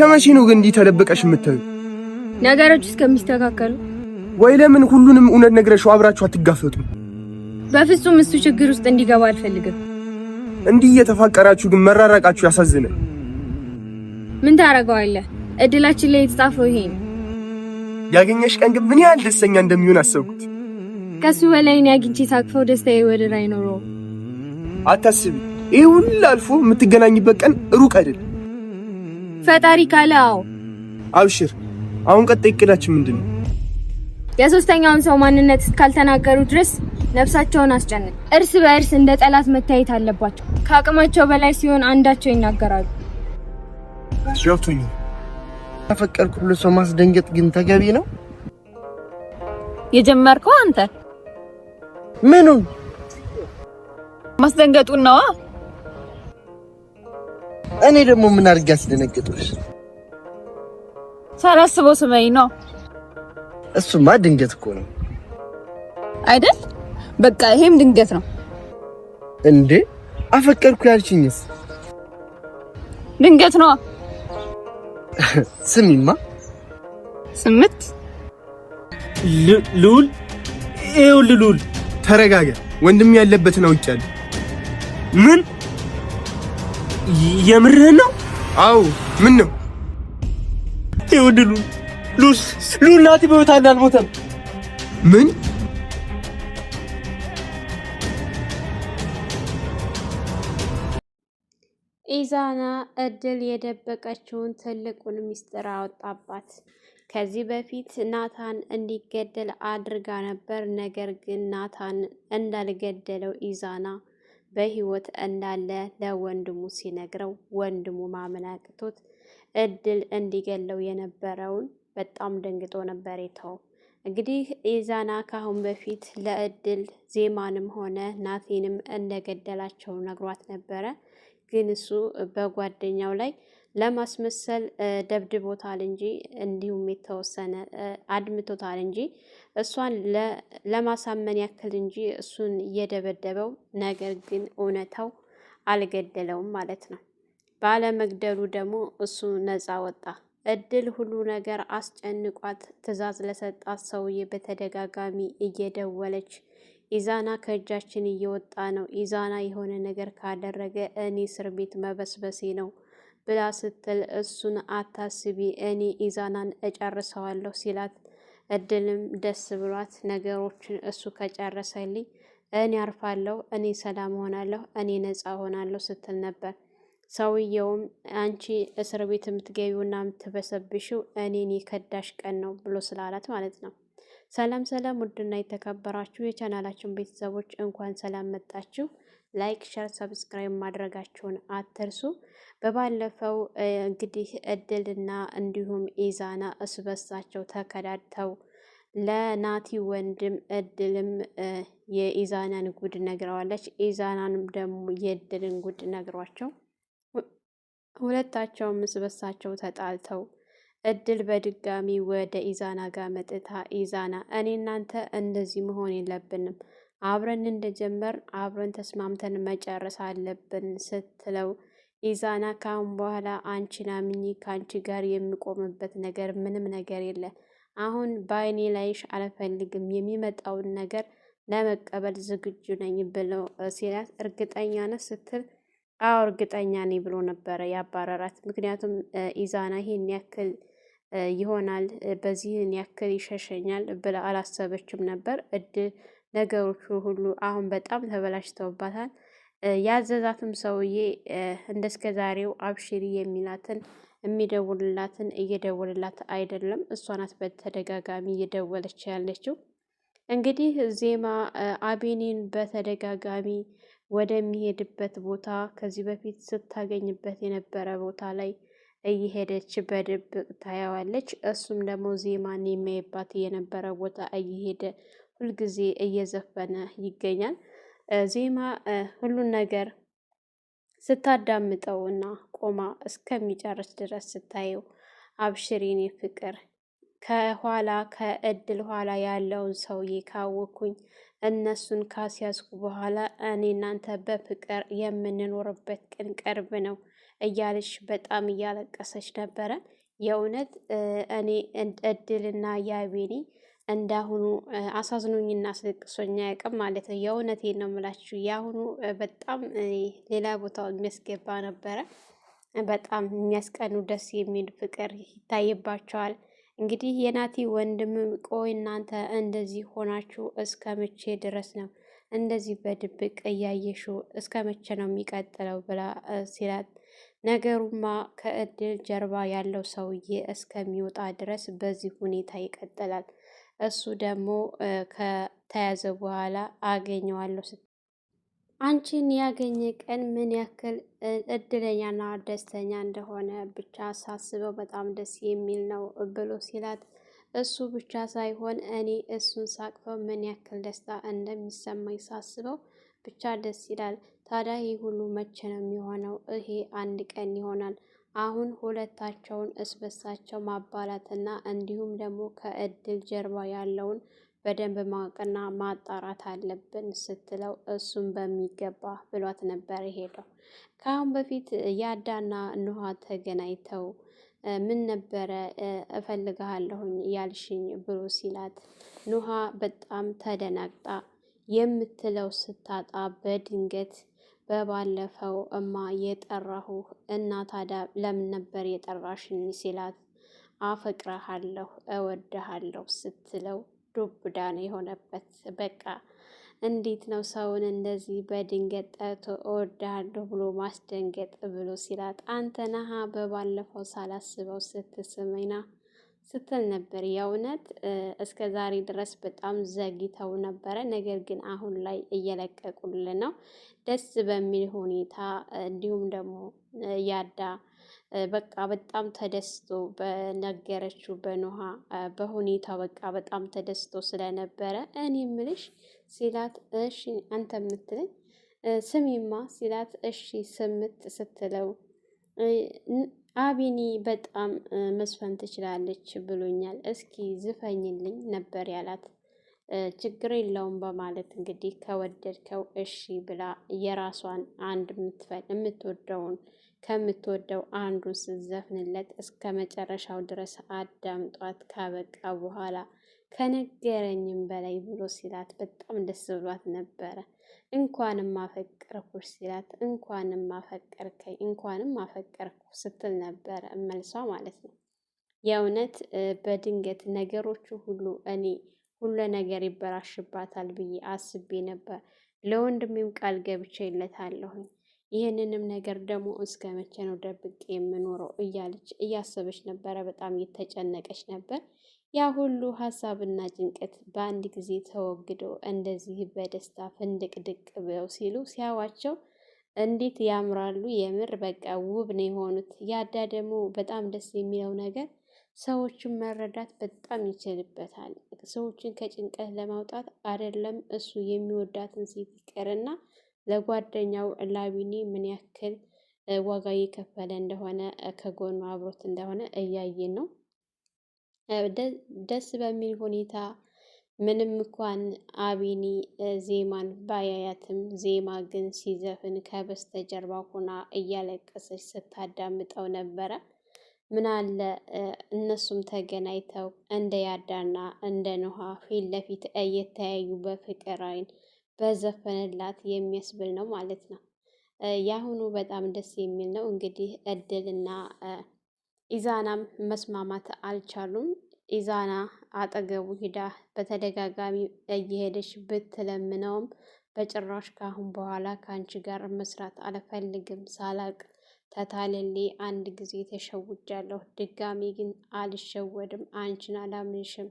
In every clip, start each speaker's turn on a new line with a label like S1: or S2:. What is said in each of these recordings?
S1: ከመቼ ነው ግን እንዲህ ተደበቀሽ የምትዩ?
S2: ነገሮች እስከሚስተካከሉ
S1: ወይ ለምን ሁሉንም እውነት ነግረሽው አብራችሁ አትጋፈጡ?
S2: በፍጹም እሱ ችግር ውስጥ እንዲገባ አልፈልግም።
S1: እንዲህ እየተፋቀራችሁ ግን መራራቃችሁ ያሳዝናል።
S2: ምን ታረጋዋለህ? እድላችን ላይ የተጻፈው ይሄ ነው።
S1: ያገኘሽ ቀን ግን ምን ያህል ደስተኛ እንደሚሆን አሰብኩት።
S2: ከሱ በላይ እኔ አግኝቼ ሳቅፈው ደስታዬ ወደር አይኖረውም።
S1: አታስቢ፣ ይሄ ሁሉ አልፎ የምትገናኝበት ቀን ሩቅ አይደለም።
S2: ፈጣሪ ካለ አዎ።
S1: አብሽር። አሁን ቀጣይ እቅዳችን ምንድነው?
S2: የሶስተኛውን ሰው ማንነት እስካልተናገሩ ድረስ ነፍሳቸውን አስጨንቅ። እርስ በእርስ እንደ ጠላት መታየት አለባቸው። ከአቅማቸው በላይ ሲሆን አንዳቸው ይናገራሉ።
S1: ሸፍቱኝ።
S3: ተፈቀርኩ ብሎ ሰው ማስደንገጥ ግን ተገቢ ነው?
S2: የጀመርከው አንተ
S3: ምኑን
S2: ማስደንገጡን ነው?
S3: እኔ ደግሞ ምን አድርጌ አስደነግጥሽ?
S2: ሳላስበው ስመኝ ነው።
S3: እሱማ ድንገት እኮ ነው
S2: አይደል? በቃ ይሄም ድንገት ነው
S3: እንዴ? አፈቀርኩ ያልሽኝስ
S2: ድንገት ነው።
S3: ስሚማ
S2: ስምት
S1: ሉል ሉል ተረጋጋ። ወንድም ያለበትን አውቄያለሁ። ምን የምርህን ነው? አዎ። ምን ነው? ሉል ናቲ በህይወት አልሞተም። ምን?
S4: ኢዛና እድል የደበቀችውን ትልቁን ሚስጥር አወጣባት። ከዚህ በፊት ናታን እንዲገደል አድርጋ ነበር። ነገር ግን ናታን እንዳልገደለው ኢዛና በህይወት እንዳለ ለወንድሙ ሲነግረው ወንድሙ ማመን አቅቶት እድል እንዲገለው የነበረውን በጣም ደንግጦ ነበር የተወው። እንግዲህ ኢዛና ካሁን በፊት ለእድል ዜማንም ሆነ ናቴንም እንደገደላቸው ነግሯት ነበረ። ግን እሱ በጓደኛው ላይ ለማስመሰል ደብድቦታል እንጂ እንዲሁም የተወሰነ አድምቶታል እንጂ እሷን ለማሳመን ያክል እንጂ እሱን እየደበደበው፣ ነገር ግን እውነታው አልገደለውም ማለት ነው። ባለመግደሉ ደግሞ እሱ ነፃ ወጣ። እድል ሁሉ ነገር አስጨንቋት ትዕዛዝ ለሰጣት ሰውዬ በተደጋጋሚ እየደወለች ኢዛና ከእጃችን እየወጣ ነው፣ ኢዛና የሆነ ነገር ካደረገ እኔ እስር ቤት መበስበሴ ነው ብላ ስትል እሱን አታስቢ እኔ ኢዛናን እጨርሰዋለሁ ሲላት፣ እድልም ደስ ብሏት ነገሮችን እሱ ከጨረሰልኝ እኔ አርፋለሁ፣ እኔ ሰላም ሆናለሁ፣ እኔ ነፃ ሆናለሁ ስትል ነበር። ሰውየውም አንቺ እስር ቤት የምትገቢውና የምትበሰብሽው እኔን የከዳሽ ቀን ነው ብሎ ስላላት ማለት ነው። ሰላም ሰላም፣ ውድና የተከበራችሁ የቻናላችን ቤተሰቦች እንኳን ሰላም መጣችሁ። ላይክ፣ ሸር፣ ሰብስክራይብ ማድረጋችሁን አትርሱ። በባለፈው እንግዲህ እድልና እንዲሁም ኢዛና እስበሳቸው ተከዳድተው ለናቲ ወንድም እድልም የኢዛናን ጉድ ነግረዋለች። ኢዛናንም ደግሞ የእድልን ጉድ ነግሯቸው ሁለታቸውም እስበሳቸው ተጣልተው እድል በድጋሚ ወደ ኢዛና ጋር መጥታ ኢዛና እኔ እናንተ እንደዚህ መሆን የለብንም፣ አብረን እንደጀመር አብረን ተስማምተን መጨረስ አለብን ስትለው፣ ኢዛና ካሁን በኋላ አንቺን አምኜ ከአንቺ ጋር የሚቆምበት ነገር ምንም ነገር የለ፣ አሁን በአይኔ ላይሽ አልፈልግም፣ የሚመጣውን ነገር ለመቀበል ዝግጁ ነኝ ብለው ሲላት፣ እርግጠኛ ነህ ስትል፣ አዎ እርግጠኛ ነኝ ብሎ ነበረ ያባረራት። ምክንያቱም ኢዛና ይሄን ያክል ይሆናል በዚህን ያክል ይሸሸኛል ብላ አላሰበችም ነበር። እድል ነገሮቹ ሁሉ አሁን በጣም ተበላሽተውባታል። ያዘዛትም ሰውዬ እንደስከ ዛሬው አብሽሪ የሚላትን የሚደውልላትን እየደወልላት አይደለም። እሷ ናት በተደጋጋሚ እየደወለች ያለችው። እንግዲህ ዜማ አቤኔን በተደጋጋሚ ወደሚሄድበት ቦታ ከዚህ በፊት ስታገኝበት የነበረ ቦታ ላይ እየሄደች በድብቅ ታያዋለች። እሱም ደግሞ ዜማን የሚያይባት የነበረ ቦታ እየሄደ ሁልጊዜ እየዘፈነ ይገኛል። ዜማ ሁሉን ነገር ስታዳምጠው እና ቆማ እስከሚጨርስ ድረስ ስታየው፣ አብሽሪኔ ፍቅር ከኋላ ከእድል ኋላ ያለውን ሰውዬ ካወኩኝ እነሱን ካስያዝኩ በኋላ እኔ እናንተ በፍቅር የምንኖርበት ቀን ቅርብ ነው። እያለች በጣም እያለቀሰች ነበረ። የእውነት እኔ እድልና ያቤኒ እንዳሁኑ አሳዝኖኝና አስለቅሶኝ አያውቅም ማለት ነው። የእውነቴን ነው የምላችሁ። የአሁኑ በጣም ሌላ ቦታ የሚያስገባ ነበረ። በጣም የሚያስቀኑ ደስ የሚል ፍቅር ይታይባቸዋል። እንግዲህ የናቲ ወንድም ቆይ እናንተ እንደዚህ ሆናችሁ እስከ መቼ ድረስ ነው እንደዚህ በድብቅ እያየሹ እስከ መቼ ነው የሚቀጥለው ብላ ሲላት፣ ነገሩማ ከእድል ጀርባ ያለው ሰውዬ እስከሚወጣ ድረስ በዚህ ሁኔታ ይቀጥላል። እሱ ደግሞ ከተያዘ በኋላ አገኘዋለሁ አንቺን ያገኘ ቀን ምን ያክል እድለኛና ደስተኛ እንደሆነ ብቻ ሳስበው በጣም ደስ የሚል ነው ብሎ ሲላት፣ እሱ ብቻ ሳይሆን እኔ እሱን ሳቅፈው ምን ያክል ደስታ እንደሚሰማኝ ሳስበው ብቻ ደስ ይላል። ታዲያ ይህ ሁሉ መቼ ነው የሚሆነው? ይሄ አንድ ቀን ይሆናል። አሁን ሁለታቸውን እስበሳቸው ማባላትና እንዲሁም ደግሞ ከእድል ጀርባ ያለውን በደንብ ማወቅና ማጣራት አለብን ስትለው እሱም በሚገባ ብሏት ነበር ሄደው። ከአሁን በፊት ያዳና ኑሃ ተገናኝተው ምን ነበረ እፈልግሃለሁኝ ያልሽኝ ብሎ ሲላት፣ ኑሃ በጣም ተደናግጣ የምትለው ስታጣ በድንገት በባለፈው እማ የጠራሁ እና ታዲያ ለምን ነበር የጠራሽኝ ሲላት፣ አፈቅረሃለሁ እወድሃለሁ ስትለው ዱብዳ ነው የሆነበት። በቃ እንዴት ነው ሰውን እንደዚህ በድንገት ጠርቶ እወድሃለሁ ብሎ ማስደንገጥ ብሎ ሲላት፣ አንተ ነሃ በባለፈው ሳላስበው ስትስመኝና ስትል ነበር። የእውነት እስከ ዛሬ ድረስ በጣም ዘግይተው ነበረ። ነገር ግን አሁን ላይ እየለቀቁልን ነው ደስ በሚል ሁኔታ። እንዲሁም ደግሞ ያዳ በቃ በጣም ተደስቶ በነገረችው በኑሃ በሁኔታ በቃ በጣም ተደስቶ ስለነበረ እኔ ምልሽ ሲላት፣ እሺ አንተ የምትለኝ ስሚማ ሲላት፣ እሺ ስምት ስትለው፣ አቢኒ በጣም መስፈን ትችላለች ብሎኛል፣ እስኪ ዝፈኝልኝ ነበር ያላት። ችግር የለውም በማለት እንግዲህ ከወደድከው እሺ ብላ የራሷን አንድ የምትወደውን ከምትወደው አንዱን ስትዘፍንለት እስከ መጨረሻው ድረስ አዳምጧት ካበቃ በኋላ ከነገረኝም በላይ ብሎ ሲላት በጣም ደስ ብሏት ነበረ። እንኳንም አፈቀርኩሽ ሲላት፣ እንኳንም አፈቀርከኝ እንኳንም አፈቀርኩ ስትል ነበረ መልሷ ማለት ነው። የእውነት በድንገት ነገሮቹ ሁሉ እኔ ሁሉ ነገር ይበላሽባታል ብዬ አስቤ ነበር። ለወንድሜም ቃል ገብቼለታለሁኝ። ይህንንም ነገር ደግሞ እስከ መቼ ነው ደብቄ የምኖረው እያለች እያሰበች ነበረ። በጣም እየተጨነቀች ነበር። ያ ሁሉ ሀሳብና ጭንቀት በአንድ ጊዜ ተወግዶ እንደዚህ በደስታ ፍንድቅ ድቅ ብለው ሲሉ ሲያዋቸው እንዴት ያምራሉ! የምር በቃ ውብ ነው የሆኑት። ያዳ ደግሞ በጣም ደስ የሚለው ነገር ሰዎችን መረዳት በጣም ይችልበታል። ሰዎችን ከጭንቀት ለማውጣት አይደለም እሱ የሚወዳትን ሴት ይቀርና ለጓደኛው ላቢኒ ምን ያክል ዋጋ እየከፈለ እንደሆነ ከጎኑ አብሮት እንደሆነ እያየን ነው። ደስ በሚል ሁኔታ ምንም እንኳን አቢኒ ዜማን ባያያትም ዜማ ግን ሲዘፍን ከበስተጀርባ ሆና እያለቀሰች ስታዳምጠው ነበረ። ምን አለ እነሱም ተገናኝተው እንደ ያዳና እንደ ኑሃ ፊት ለፊት እየተያዩ በፍቅር አይን በዘፈንላት የሚያስብል ነው ማለት ነው። የአሁኑ በጣም ደስ የሚል ነው። እንግዲህ እድልና ኢዛናም መስማማት አልቻሉም። ኢዛና አጠገቡ ሂዳ በተደጋጋሚ እየሄደች ብትለምነውም በጭራሽ ካሁን በኋላ ከአንቺ ጋር መስራት አልፈልግም፣ ሳላቅ ተታልሌ አንድ ጊዜ ተሸውጃለሁ፣ ድጋሚ ግን አልሸወድም፣ አንቺን አላምንሽም፣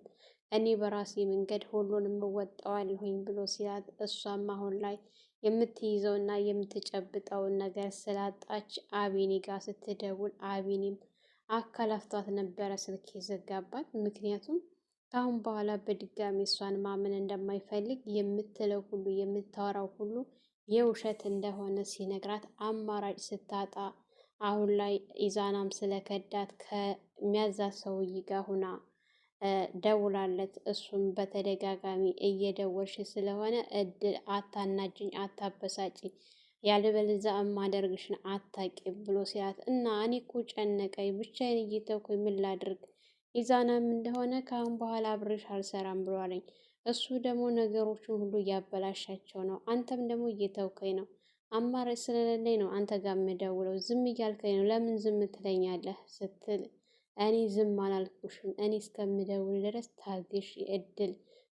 S4: እኔ በራሴ መንገድ ሁሉንም እወጣዋለሁኝ ብሎ ሲላት፣ እሷም አሁን ላይ የምትይዘውና የምትጨብጠውን ነገር ስላጣች አቢኒ ጋር ስትደውል አቢኒም አካላፍቷት ነበረ ስልክ የዘጋባት። ምክንያቱም ከአሁን በኋላ በድጋሚ እሷን ማመን እንደማይፈልግ የምትለው ሁሉ የምታወራው ሁሉ የውሸት እንደሆነ ሲነግራት አማራጭ ስታጣ አሁን ላይ ኢዛናም ስለከዳት ከሚያዛት ሰውዬ ጋር ሁና ደውላለት እሱም በተደጋጋሚ እየደወልሽ ስለሆነ እድል አታናጅኝ፣ አታበሳጭኝ፣ ያለበለዚያ ማደርግሽን አታውቂም ብሎ ሲላት እና እኔ እኮ ጨነቀኝ ብቻዬን እየተውኩኝ ምን ላድርግ ኢዛናም እንደሆነ ከአሁን በኋላ አብሬሽ አልሰራም ብሏለኝ። እሱ ደግሞ ነገሮችን ሁሉ እያበላሻቸው ነው። አንተም ደግሞ እየተውከኝ ነው። አማራጭ ስለሌለኝ ነው አንተ ጋር የምደውለው። ዝም እያልከኝ ነው። ለምን ዝም ትለኛለህ ስትል እኔ ዝም አላልኩሽም፣ እኔ እስከምደውል ድረስ ታግሽ እድል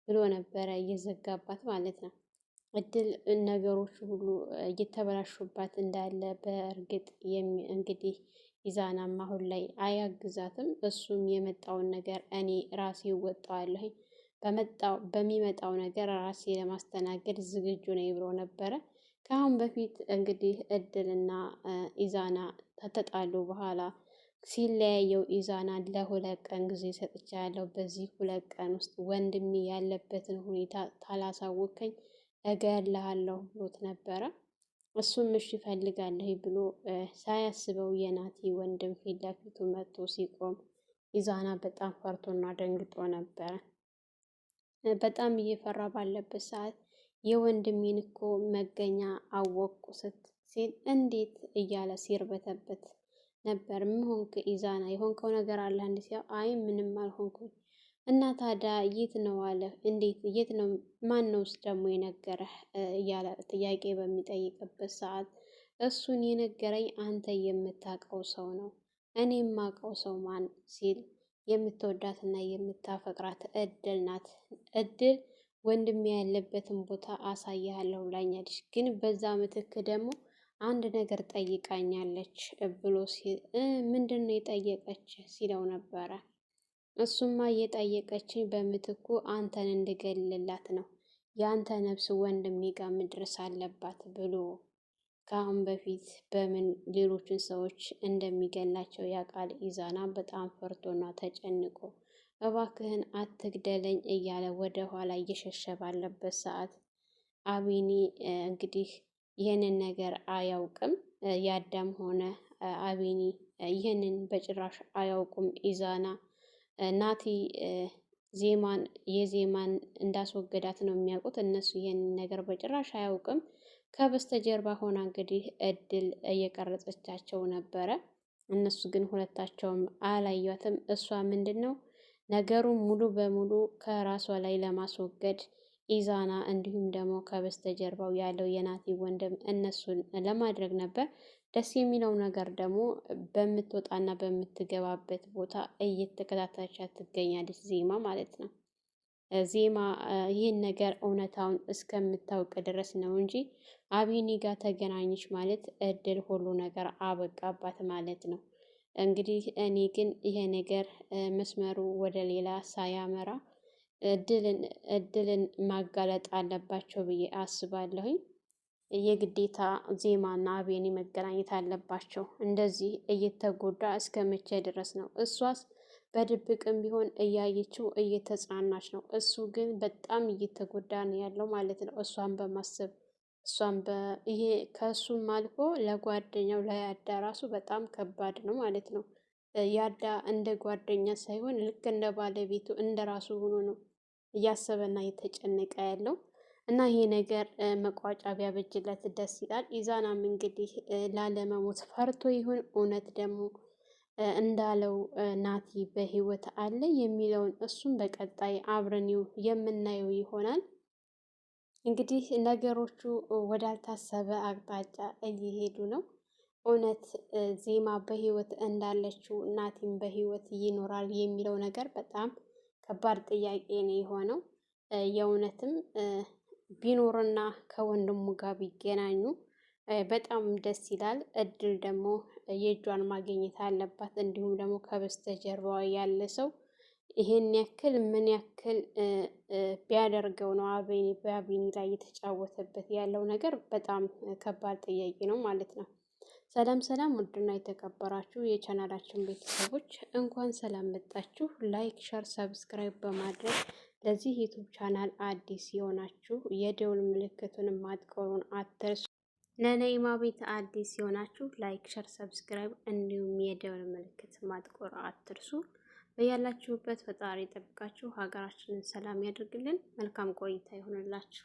S4: ብሎ ነበረ እየዘጋባት ማለት ነው። እድል ነገሮች ሁሉ እየተበላሹባት እንዳለ በእርግጥ እንግዲህ ኢዛናም አሁን ላይ አያግዛትም። እሱም የመጣውን ነገር እኔ ራሴ እወጣዋለሁ፣ በሚመጣው ነገር ራሴ ለማስተናገድ ዝግጁ ነኝ ብሎ ነበረ። ከአሁን በፊት እንግዲህ እድልና ኢዛና ከተጣሉ በኋላ ሲለያየው ኢዛና ለ2 ቀን ጊዜ ሰጥቻለሁ፣ በዚህ 2 ቀን ውስጥ ወንድሜ ያለበትን ሁኔታ ታላሳወቀኝ እገድልሃለሁ ብሎት ነበረ። እሱም እሺ እፈልጋለሁ ብሎ ሳያስበው የናቲ ወንድም ፊት ለፊቱ መጥቶ ሲቆም ኢዛና በጣም ፈርቶና ደንግጦ ነበረ። በጣም እየፈራ ባለበት ሰዓት የወንድሜን እኮ መገኛ አወቅኩ ሲል እንዴት እያለ ሲርበተበት ነበር። ምን ሆንክ ኢዛና? የሆንከው ነገር አለ እንዴ? ሲያው አይ ምንም አልሆንኩም። እና ታዲያ የት ነው አለ። እንዴት የት ነው? ማን ነውስ ደግሞ የነገረህ? እያለ ጥያቄ በሚጠይቅበት ሰዓት እሱን የነገረኝ አንተ የምታውቀው ሰው ነው። እኔ የማውቀው ሰው ማን ሲል የምትወዳትና የምታፈቅራት እድል ናት። እድል ወንድሜ ያለበትን ቦታ አሳያለሁ ብላኛለች፣ ግን በዛ ምትክ ደግሞ አንድ ነገር ጠይቃኛለች ብሎ ሲል ምንድን ነው የጠየቀች ሲለው ነበረ። እሱማ እየጠየቀችኝ በምትኩ አንተን እንድገልላት ነው፣ የአንተ ነፍስ ወንድሜ ጋር መድረስ አለባት ብሎ ከአሁን በፊት በምን ሌሎችን ሰዎች እንደሚገላቸው ያውቃል። ኢዛና በጣም ፈርቶና ተጨንቆ እባክህን አትግደለኝ እያለ ወደ ኋላ እየሸሸ ባለበት ሰዓት አቢኒ እንግዲህ ይህንን ነገር አያውቅም። ያዳም ሆነ አቢኒ ይህንን በጭራሽ አያውቁም። ኢዛና ናቲ የዜማን እንዳስወገዳት ነው የሚያውቁት። እነሱ ይህንን ነገር በጭራሽ አያውቅም። ከበስተጀርባ ሆና እንግዲህ እድል እየቀረጸቻቸው ነበረ። እነሱ ግን ሁለታቸውም አላዩትም። እሷ ምንድን ነው ነገሩን ሙሉ በሙሉ ከራሷ ላይ ለማስወገድ ኢዛና እንዲሁም ደግሞ ከበስተጀርባው ያለው የናቲ ወንድም እነሱን ለማድረግ ነበር። ደስ የሚለው ነገር ደግሞ በምትወጣና በምትገባበት ቦታ እየተከታተለቻት ትገኛለች፣ ዜማ ማለት ነው። ዜማ ይህን ነገር እውነታውን እስከምታውቅ ድረስ ነው እንጂ አቢኒ ጋር ተገናኘች ማለት እድል ሁሉ ነገር አበቃባት ማለት ነው። እንግዲህ እኔ ግን ይሄ ነገር መስመሩ ወደ ሌላ ሳያመራ እድልን ማጋለጥ አለባቸው ብዬ አስባለሁኝ። የግዴታ ዜማና አቤኒ መገናኘት አለባቸው። እንደዚህ እየተጎዳ እስከ መቼ ድረስ ነው? እሷስ በድብቅም ቢሆን እያየችው እየተጽናናች ነው። እሱ ግን በጣም እየተጎዳ ነው ያለው ማለት ነው። እሷን በማሰብ ይሄ ከእሱም አልፎ ለጓደኛው ለያዳ ራሱ በጣም ከባድ ነው ማለት ነው። ያዳ እንደ ጓደኛ ሳይሆን ልክ እንደ ባለቤቱ እንደ ራሱ ሆኖ ነው እያሰበና እየተጨነቀ ያለው እና ይሄ ነገር መቋጫ ቢያበጅለት ደስ ይላል። ኢዛናም እንግዲህ ላለመሞት ፈርቶ ይሁን እውነት ደግሞ እንዳለው ናቲ በህይወት አለ የሚለውን እሱም በቀጣይ አብረን የምናየው ይሆናል። እንግዲህ ነገሮቹ ወዳልታሰበ አቅጣጫ እየሄዱ ነው። እውነት ዜማ በህይወት እንዳለችው ናቲም በህይወት ይኖራል የሚለው ነገር በጣም ከባድ ጥያቄ ነው የሆነው። የእውነትም ቢኖርና ከወንድሙ ጋር ቢገናኙ በጣም ደስ ይላል። እድል ደግሞ የእጇን ማግኘት አለባት። እንዲሁም ደግሞ ከበስተጀርባዋ ያለ ሰው ይሄን ያክል ምን ያክል ቢያደርገው ነው በአቢኒ ላይ የተጫወተበት ያለው ነገር በጣም ከባድ ጥያቄ ነው ማለት ነው። ሰላም ሰላም፣ ውድና የተከበራችሁ የቻናላችን ቤተሰቦች እንኳን ሰላም መጣችሁ። ላይክ፣ ሸር፣ ሰብስክራይብ በማድረግ ለዚህ ዩቱብ ቻናል አዲስ የሆናችሁ የደውል ምልክቱን ማጥቆሩን አትርሱ። ለነይማ ቤት አዲስ የሆናችሁ ላይክ፣ ሸር፣ ሰብስክራይብ እንዲሁም የደውል ምልክት ማጥቆር አትርሱ። በያላችሁበት ፈጣሪ ጠብቃችሁ ሀገራችንን ሰላም ያድርግልን። መልካም ቆይታ ይሆንላችሁ።